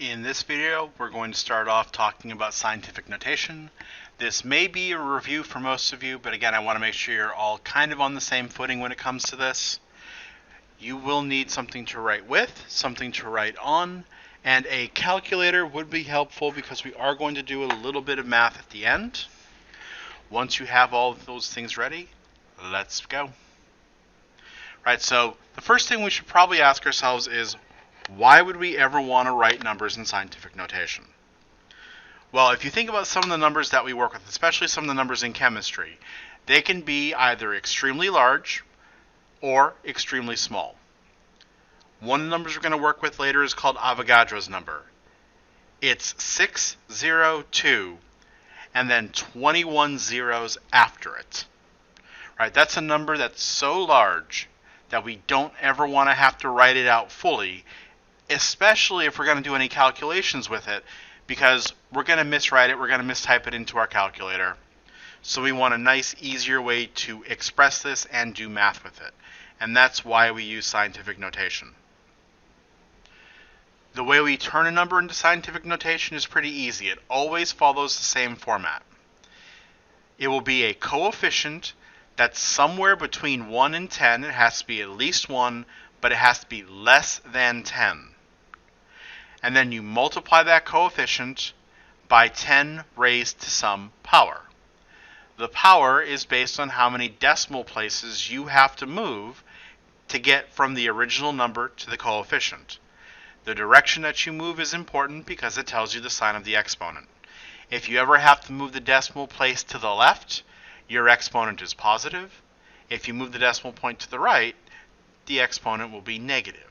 In this video, we're going to start off talking about scientific notation. This may be a review for most of you, but again, I want to make sure you're all kind of on the same footing when it comes to this. You will need something to write with, something to write on, and a calculator would be helpful because we are going to do a little bit of math at the end. Once you have all of those things ready, let's go. Right, so the first thing we should probably ask ourselves is, why would we ever want to write numbers in scientific notation? Well, if you think about some of the numbers that we work with, especially some of the numbers in chemistry, they can be either extremely large or extremely small. One of the numbers we're going to work with later is called Avogadro's number. It's 602 and then 21 zeros after it. Right, that's a number that's so large that we don't ever want to have to write it out fully, especially if we're going to do any calculations with it, because we're going to miswrite it, we're going to mistype it into our calculator. So we want a nice, easier way to express this and do math with it. And that's why we use scientific notation. The way we turn a number into scientific notation is pretty easy. It always follows the same format. It will be a coefficient that's somewhere between 1 and 10. It has to be at least 1, but it has to be less than 10. And then you multiply that coefficient by 10 raised to some power. The power is based on how many decimal places you have to move to get from the original number to the coefficient. The direction that you move is important because it tells you the sign of the exponent. If you ever have to move the decimal place to the left, your exponent is positive. If you move the decimal point to the right, the exponent will be negative.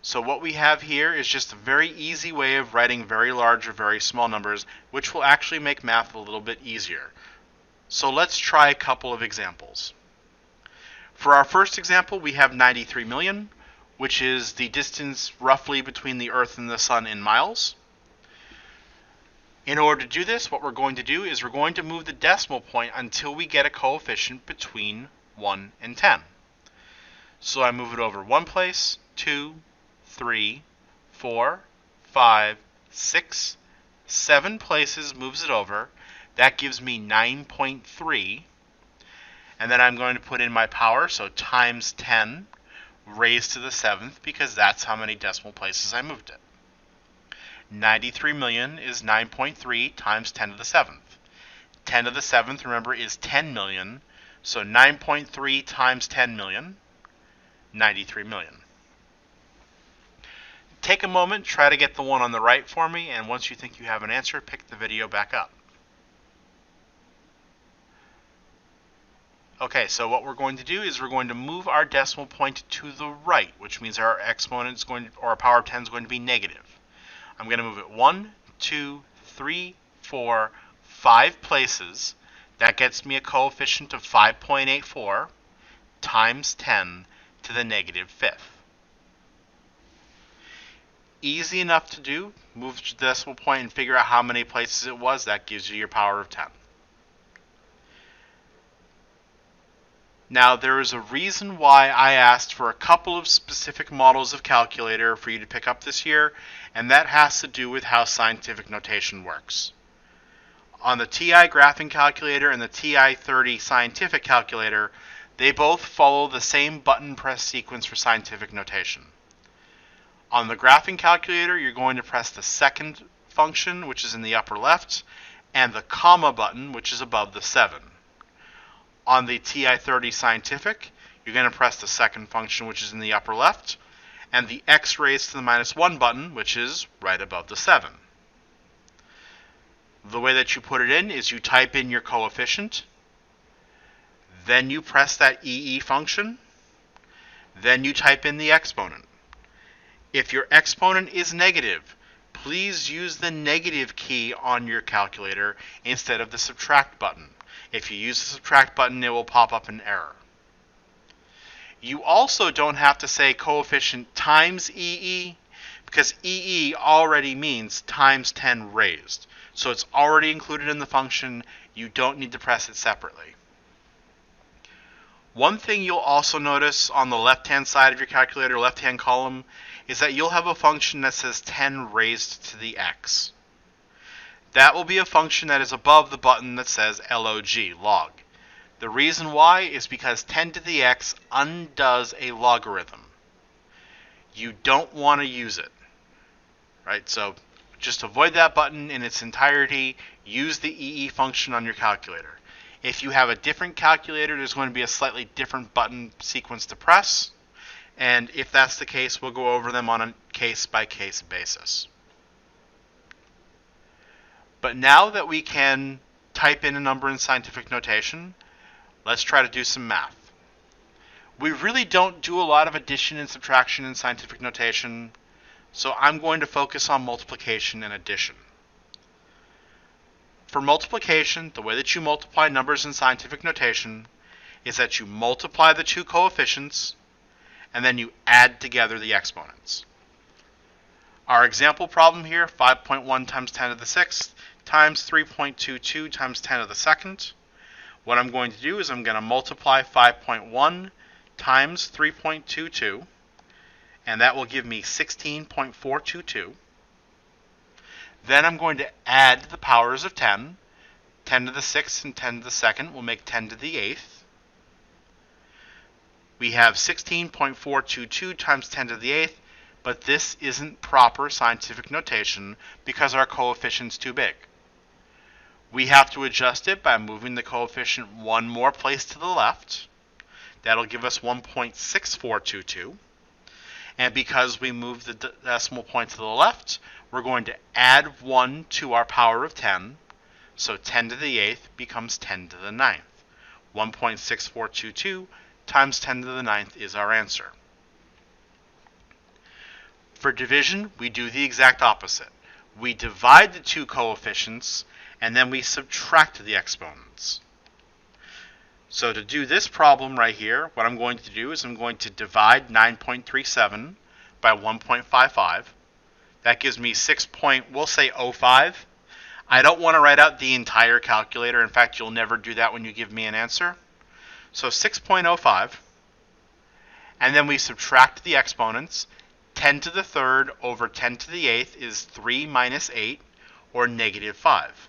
So what we have here is just a very easy way of writing very large or very small numbers, which will actually make math a little bit easier. So let's try a couple of examples. For our first example, we have 93 million, which is the distance roughly between the Earth and the Sun in miles. In order to do this, what we're going to do is we're going to move the decimal point until we get a coefficient between 1 and 10. So I move it over one place, 2, 3, 4, 5, 6, 7 places moves it over. That gives me 9.3. And then I'm going to put in my power, so times 10 raised to the 7th, because that's how many decimal places I moved it. 93 million is 9.3 times 10 to the 7th. 10 to the 7th, remember, is 10 million. So 9.3 times 10 million, 93 million. Take a moment, try to get the one on the right for me, and once you think you have an answer, pick the video back up. Okay, so what we're going to do is we're going to move our decimal point to the right, which means our exponent is going to, or our power of 10 is going to be negative. I'm going to move it 1, 2, 3, 4, 5 places. That gets me a coefficient of 5.84 times 10 to the negative 5th. Easy enough to do. Move the decimal point and figure out how many places it was. That gives you your power of 10. Now, there is a reason why I asked for a couple of specific models of calculator for you to pick up this year, and that has to do with how scientific notation works. On the TI graphing calculator and the TI-30 scientific calculator, they both follow the same button press sequence for scientific notation. On the graphing calculator, you're going to press the second function, which is in the upper left, and the comma button, which is above the 7. On the TI-30 scientific, you're going to press the second function, which is in the upper left, and the x raised to the minus 1 button, which is right above the 7. The way that you put it in is you type in your coefficient, then you press that EE function, then you type in the exponent. If your exponent is negative, please use the negative key on your calculator instead of the subtract button. If you use the subtract button, it will pop up an error. You also don't have to say coefficient times EE, because EE already means times 10 raised. So it's already included in the function. You don't need to press it separately. One thing you'll also notice on the left-hand side of your calculator, left-hand column, is that you'll have a function that says 10 raised to the x. That will be a function that is above the button that says log, log. The reason why is because 10 to the x undoes a logarithm. You don't want to use it, right? So just avoid that button in its entirety. Use the EE function on your calculator. If you have a different calculator, there's going to be a slightly different button sequence to press. And if that's the case, we'll go over them on a case-by-case basis. But now that we can type in a number in scientific notation, let's try to do some math. We really don't do a lot of addition and subtraction in scientific notation, so I'm going to focus on multiplication and addition. For multiplication, the way that you multiply numbers in scientific notation is that you multiply the two coefficients and then you add together the exponents. Our example problem here, 5.1 times 10 to the 6th times 3.22 times 10 to the 2nd. What I'm going to do is I'm going to multiply 5.1 times 3.22, and that will give me 16.422. Then I'm going to add the powers of 10. 10 to the 6th and 10 to the 2nd will make 10 to the 8th. We have 16.422 times 10 to the 8th, but this isn't proper scientific notation because our coefficient's too big. We have to adjust it by moving the coefficient one more place to the left. That'll give us 1.6422. And because we moved the decimal point to the left, we're going to add 1 to our power of 10. So 10 to the 8th becomes 10 to the 9th. 1.6422 times 10 to the 9th is our answer. For division, we do the exact opposite. We divide the two coefficients, and then we subtract the exponents. So to do this problem right here, what I'm going to do is I'm going to divide 9.37 by 1.55. That gives me 6.05. I don't want to write out the entire calculator. In fact, you'll never do that when you give me an answer. So 6.05. And then we subtract the exponents. 10 to the 3rd over 10 to the 8th is 3 minus 8, or negative 5.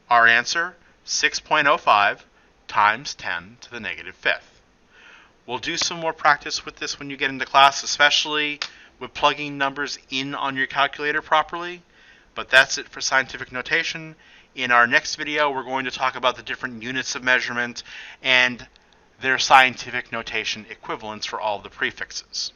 Our answer, 6.05 times 10 to the negative 5th. We'll do some more practice with this when you get into class, especially with plugging numbers in on your calculator properly. But that's it for scientific notation. In our next video, we're going to talk about the different units of measurement and their scientific notation equivalents for all the prefixes.